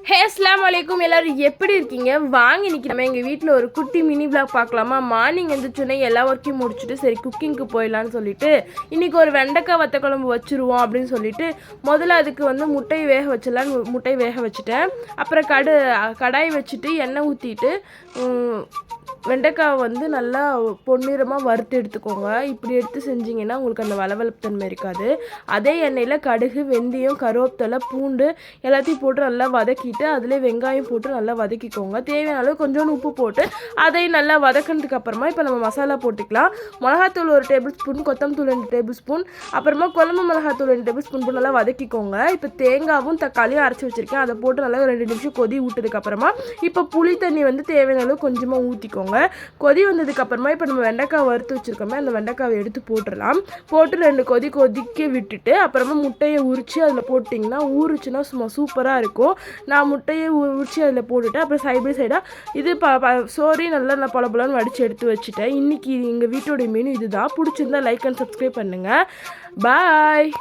ஹே அஸ்ஸலாமு அலைக்கும், எல்லோரும் எப்படி இருக்கீங்க? வாங்க இன்னைக்கு நம்ம எங்கள் வீட்டில் ஒரு குட்டி மினி விளாக் பார்க்கலாமா? மார்னிங் எழுந்திரிச்சோன்னே எல்லா ஒர்க்கையும் முடிச்சுட்டு சரி குக்கிங்க்கு போயிடலான்னு சொல்லிட்டு இன்றைக்கி ஒரு வெண்டைக்காய் வத்த குழம்பு வச்சுருவோம் அப்படின்னு சொல்லிட்டு முதல்ல அதுக்கு முட்டையை வேக வச்சிடலான்னு முட்டையை வேக வச்சுட்டேன். அப்புறம் கடாய் வச்சுட்டு எண்ணெய் ஊற்றிட்டு வெண்டைக்காய் நல்லா பொன்னிறமாக வறுத்து எடுத்துக்கோங்க. இப்படி எடுத்து செஞ்சிங்கன்னா உங்களுக்கு அந்த வளவளப்பு தன்மை இருக்காது. அதே எண்ணெயில் கடுகு, வெந்தயம், கருவேப்பிலை, பூண்டு எல்லாத்தையும் போட்டு நல்லா வதக்கிட்டு அதிலே வெங்காயம் போட்டு நல்லா வதக்கிக்கோங்க. தேவையான அளவு கொஞ்சோண்டு உப்பு போட்டு அதை நல்லா வதக்கினதுக்கு அப்புறமா இப்போ நம்ம மசாலா போட்டுக்கலாம். மிளகாத்தூள் 1 டேபிள் ஸ்பூன், கொத்தமல்லி 2 டேபிள் ஸ்பூன், அப்புறமா குழம்பு மிளகாத்தூள் 2 டேபிள் ஸ்பூன் போட்டு நல்லா வதக்கிக்கோங்க. இப்போ தேங்காவும் தக்காளியும் அரைச்சி வச்சுருக்கேன். அதை போட்டு நல்லா 2 நிமிஷம் கொதி விட்டதுக்கப்புறமா இப்போ புளி தண்ணி தேவையான அளவு கொஞ்சமாக ஊற்றிக்கோங்க. கொதி வந்ததுக்கப்புறமா இப்போ நம்ம வெண்டைக்காய் வறுத்து வச்சுருக்கோமே அந்த வெண்டைக்காவை எடுத்து போட்டுடலாம். போட்டு 2 கொதிக்க விட்டுட்டு அப்புறமா முட்டையை உரித்து அதில் போட்டிங்கன்னா ஊறிச்சுன்னா சும்மா சூப்பராக இருக்கும். நான் முட்டையை உரித்து அதில் போட்டுவிட்டு அப்புறம் சைட் பை சைடாக இது சோறி நல்லா பலன்னு வடித்து எடுத்து வச்சுட்டேன். இன்றைக்கி எங்கள் வீட்டோடைய மெனு இதுதான். பிடிச்சிருந்தா லைக் அண்ட் சப்ஸ்கிரைப் பண்ணுங்கள். பாய்.